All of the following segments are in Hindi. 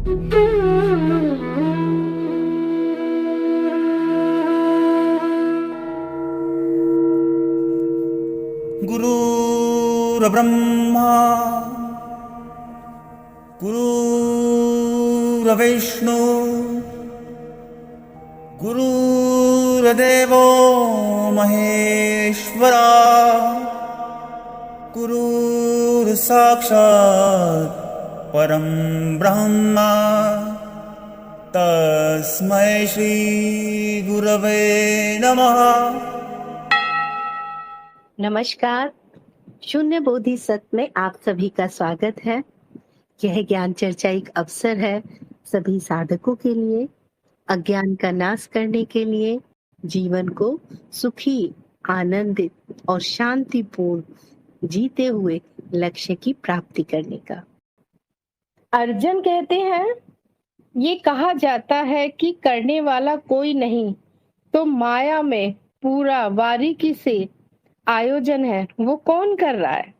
गुरुर्ब्रह्मा गुरुर्विष्णु गुरुर्देवो महेश्वरा गुरुर्साक्षात् परं ब्रह्मा तस्मै श्री गुरवे नमः। नमस्कार। शून्य बोधि सत्य में आप सभी का स्वागत है। यह ज्ञान चर्चा एक अवसर है सभी साधकों के लिए, अज्ञान का नाश करने के लिए, जीवन को सुखी, आनंदित और शांतिपूर्ण जीते हुए लक्ष्य की प्राप्ति करने का। अर्जुन कहते हैं, ये कहा जाता है कि करने वाला कोई नहीं, तो माया में पूरा बारीकी से आयोजन है, वो कौन कर रहा है?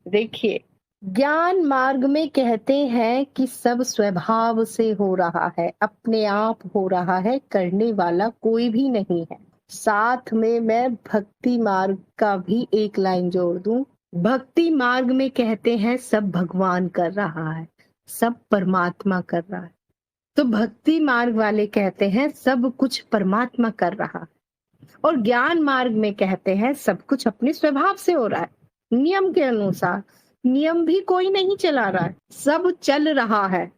देखिए, ज्ञान मार्ग में कहते हैं कि सब स्वभाव से हो रहा है, अपने आप हो रहा है, करने वाला कोई भी नहीं है। साथ में मैं भक्ति मार्ग का भी एक लाइन जोड़ दूं। भक्ति मार्ग में कहते हैं सब भगवान कर रहा है, सब परमात्मा कर रहा है। तो भक्ति मार्ग वाले कहते हैं सब कुछ परमात्मा कर रहा है, और ज्ञान मार्ग में कहते हैं सब कुछ अपने स्वभाव से हो रहा है, नियम के अनुसार। नियम भी कोई नहीं चला रहा है, सब चल रहा है।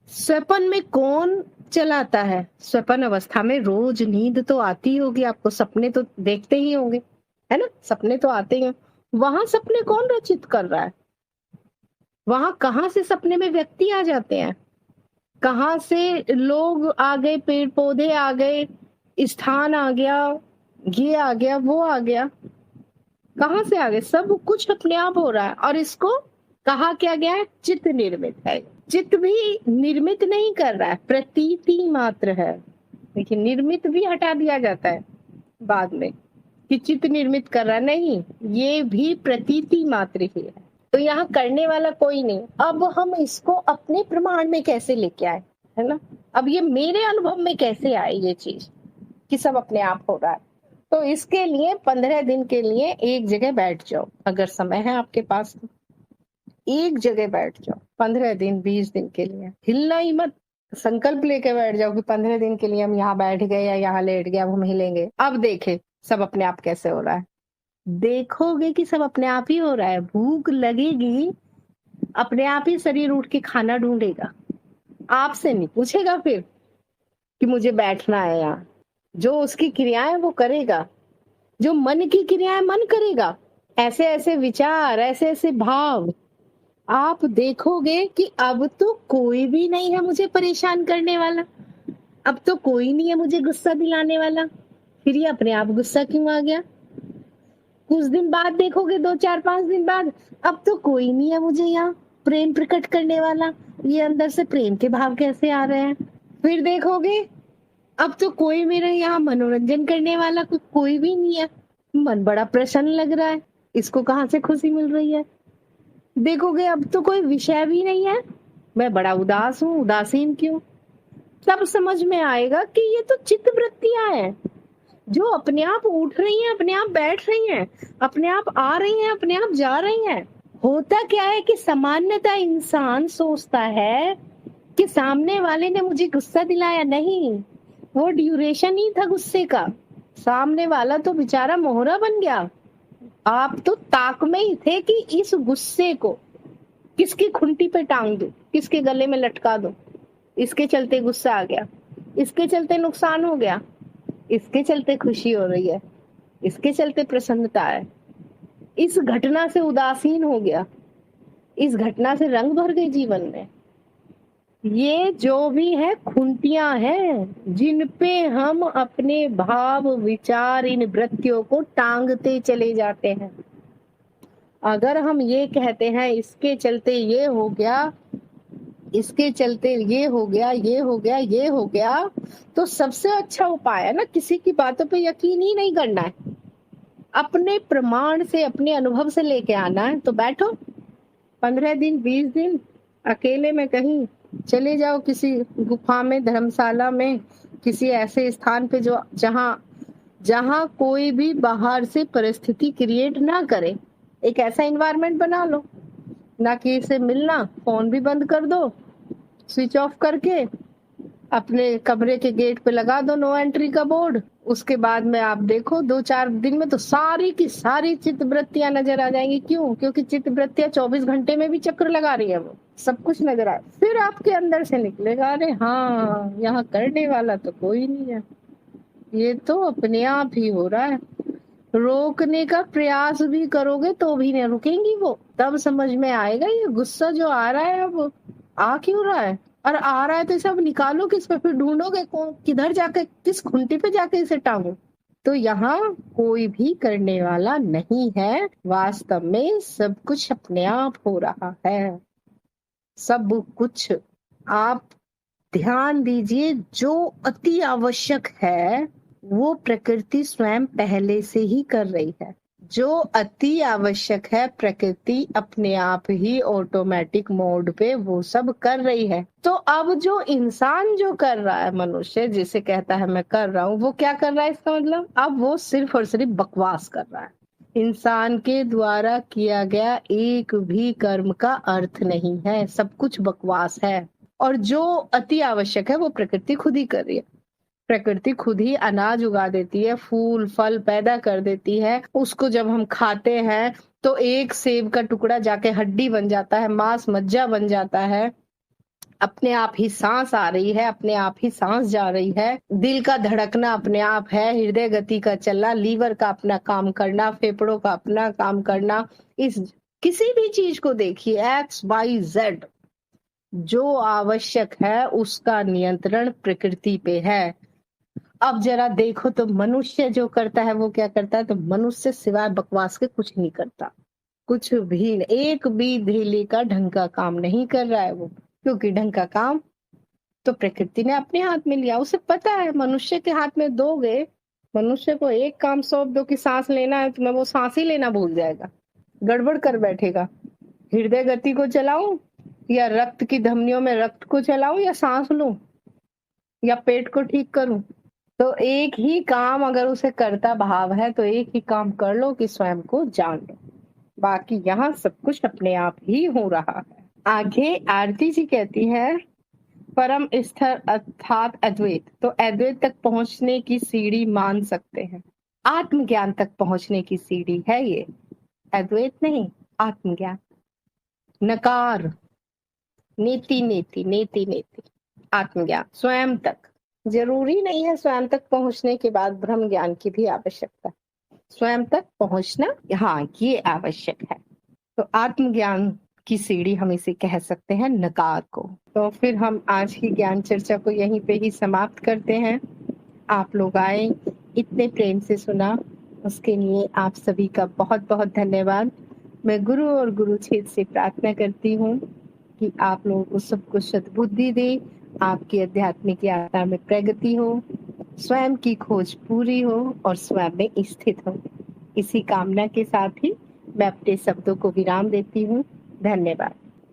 स्वप्न में कौन चलाता है? स्वप्न अवस्था में रोज नींद तो आती होगी आपको, सपने तो देखते ही होंगे, है ना? सपने तो आते ही। वहां सपने कौन रचित कर रहा है? वहां कहाँ से सपने में व्यक्ति आ जाते हैं? कहाँ से लोग आ गए, पेड़ पौधे आ गए, स्थान आ गया, ये आ गया, वो आ गया, कहाँ से आ गए? सब कुछ अपने आप हो रहा है। और इसको कहा क्या गया है? चित्त निर्मित है। चित्त भी निर्मित नहीं कर रहा है, प्रतीति मात्र है। देखिए, निर्मित भी हटा दिया जाता है बाद में कि चित्त निर्मित कर रहा है, नहीं, ये भी प्रतीति मात्र ही है। तो यहाँ करने वाला कोई नहीं। अब हम इसको अपने प्रमाण में कैसे लेके आए, है ना? अब ये मेरे अनुभव में कैसे आए ये चीज कि सब अपने आप हो रहा है? तो इसके लिए 15 दिन के लिए एक जगह बैठ जाओ, अगर समय है आपके पास तो एक जगह बैठ जाओ। 15 दिन 20 दिन के लिए हिलना ही मत। संकल्प लेके बैठ जाओ कि 15 दिन के लिए हम यहाँ बैठ गए या यहाँ लेट गए, अब हम हिलेंगे। अब देखे सब अपने आप कैसे हो रहा है। देखोगे कि सब अपने आप ही हो रहा है। भूख लगेगी, अपने आप ही शरीर उठ के खाना ढूंढेगा, आपसे नहीं पूछेगा फिर कि मुझे बैठना है यहाँ। जो उसकी क्रियाएं वो करेगा, जो मन की क्रियाएं मन करेगा। ऐसे ऐसे विचार, ऐसे ऐसे भाव, आप देखोगे कि अब तो कोई भी नहीं है मुझे परेशान करने वाला, अब तो कोई नहीं है मुझे गुस्सा दिलाने वाला। फिर ये अपने आप गुस्सा क्यों आ गया? कुछ दिन बाद देखोगे, 2 4 5 दिन बाद, अब तो कोई नहीं है मुझे यहाँ प्रेम प्रकट करने वाला, ये अंदर से प्रेम के भाव कैसे आ रहे हैं। फिर देखोगे अब तो कोई मेरे यहाँ मनोरंजन करने वाला कोई भी नहीं है, मन बड़ा प्रसन्न लग रहा है, इसको कहाँ से खुशी मिल रही है। देखोगे अब तो कोई विषय भी नहीं है, मैं बड़ा उदास हूँ, उदासीन क्यों? तब समझ में आएगा कि ये तो चित्त वृत्तियां हैं जो अपने आप उठ रही हैं, अपने आप बैठ रही हैं, अपने आप आ रही हैं, अपने आप जा रही हैं। होता क्या है कि सामान्यतः इंसान सोचता है कि सामने वाले ने मुझे गुस्सा दिलाया, नहीं, वो ड्यूरेशन ही था गुस्से का। सामने वाला तो बेचारा मोहरा बन गया। आप तो ताक में ही थे कि इस गुस्से को किसकी खुंटी पे टांग दूं, किसके गले में लटका दूं। इसके चलते गुस्सा आ गया, इसके चलते नुकसान हो गया, इसके चलते खुशी हो रही है, इसके चलते प्रसन्नता है, इस घटना से उदासीन हो गया, इस घटना से रंग भर गए जीवन में। ये जो भी है खुंटियां हैं जिन पे हम अपने भाव विचार, इन वृत्तियों को टांगते चले जाते हैं। अगर हम ये कहते हैं इसके चलते ये हो गया, इसके चलते ये हो गया, ये हो गया, ये हो गया, तो सबसे अच्छा उपाय है ना, किसी की बातों पे यकीन ही नहीं करना है, अपने प्रमाण से, अपने अनुभव से लेके आना है। तो बैठो 15 दिन 20 दिन, अकेले में कहीं चले जाओ, किसी गुफा में, धर्मशाला में, किसी ऐसे स्थान पे जो जहां कोई भी बाहर से परिस्थिति क्रिएट ना करे। एक ऐसा इन्वायरमेंट बना लो, ना कि से मिलना, फोन भी बंद कर दो, स्विच ऑफ करके अपने कमरे के गेट पे लगा दो नो एंट्री का बोर्ड। उसके बाद में आप देखो 2-4 दिन में तो सारी की सारी चित्तवृत्तियां नजर आ जाएंगी। क्यों? क्योंकि चित्तवृत्तियां 24 घंटे में भी चक्र लगा रही है, वो सब कुछ नजर आ, फिर आपके अंदर से निकलेगा, अरे हाँ, यहाँ करने वाला तो कोई नहीं है, ये तो अपने आप ही हो रहा है। रोकने का प्रयास भी करोगे तो भी नहीं रुकेंगी वो। तब समझ में आएगा ये गुस्सा जो आ रहा है, अब आ क्यों रहा है, और आ रहा है तो इसे अब निकालो किस पे, फिर ढूंढोगे कौन, किधर जाके, किस खूंटी पे जाके इसे टांगो। तो यहाँ कोई भी करने वाला नहीं है, वास्तव में सब कुछ अपने आप हो रहा है, सब कुछ। आप ध्यान दीजिए, जो अति आवश्यक है वो प्रकृति स्वयं पहले से ही कर रही है। जो अति आवश्यक है प्रकृति अपने आप ही ऑटोमेटिक मोड पे वो सब कर रही है। तो अब जो इंसान जो कर रहा है, मनुष्य जिसे कहता है मैं कर रहा हूँ, वो क्या कर रहा है, इसका मतलब अब वो सिर्फ और सिर्फ बकवास कर रहा है। इंसान के द्वारा किया गया एक भी कर्म का अर्थ नहीं है, सब कुछ बकवास है। और जो अति आवश्यक है वो प्रकृति खुद ही कर रही है। प्रकृति खुद ही अनाज उगा देती है, फूल फल पैदा कर देती है। उसको जब हम खाते हैं तो एक सेब का टुकड़ा जाके हड्डी बन जाता है, मांस मज्जा बन जाता है, अपने आप ही सांस आ रही है, अपने आप ही सांस जा रही है, दिल का धड़कना अपने आप है, हृदय गति का चलना, लीवर का अपना काम करना, फेफड़ों का अपना काम करना। इस किसी भी चीज को देखिए, XYZ जो आवश्यक है उसका नियंत्रण प्रकृति पे है। अब जरा देखो तो मनुष्य जो करता है वो क्या करता है, तो मनुष्य सिवाय बकवास के कुछ नहीं करता, कुछ भी एक भी धीले का ढंग का काम नहीं कर रहा है वो, क्योंकि ढंग का काम तो प्रकृति ने अपने हाथ में लिया। उसे पता है मनुष्य के हाथ में दोगे, मनुष्य को एक काम सौंप दो कि सांस लेना है, तुम्हें वो सांस ही लेना भूल जाएगा, गड़बड़ कर बैठेगा। हृदय गति को चलाऊं या रक्त की धमनियों में रक्त को चलाऊं या सांस लूं या पेट को ठीक करूं, तो एक ही काम अगर उसे करता भाव है तो एक ही काम कर लो कि स्वयं को जान लो, बाकी यहाँ सब कुछ अपने आप ही हो रहा है। आगे आरती जी कहती है परम स्तर अर्थात अद्वैत। तो अद्वैत तक पहुंचने की सीढ़ी मान सकते हैं, आत्मज्ञान तक पहुंचने की सीढ़ी है ये, अद्वैत नहीं, आत्मज्ञान। नकार, नेति नेति नेति नेति, आत्मज्ञान स्वयं तक। जरूरी नहीं है स्वयं तक पहुंचने के बाद ब्रह्म ज्ञान की भी आवश्यकता, स्वयं तक पहुंचना हाँ ये आवश्यक है। तो आत्मज्ञान की सीढ़ी हम इसे कह सकते हैं, नकार को। तो फिर हम आज की ज्ञान चर्चा को यहीं पे ही समाप्त करते हैं। आप लोग आए, इतने प्रेम से सुना, उसके लिए आप सभी का बहुत बहुत धन्यवाद। मैं गुरु और गुरु छेद से प्रार्थना करती हूँ कि आप लोगों को सबको सद्बुद्धि दे, आपकी आध्यात्मिक यात्रा में प्रगति हो, स्वयं की खोज पूरी हो और स्वयं में स्थित हो। इसी कामना के साथ ही मैं अपने शब्दों को विराम देती हूँ। धन्यवाद।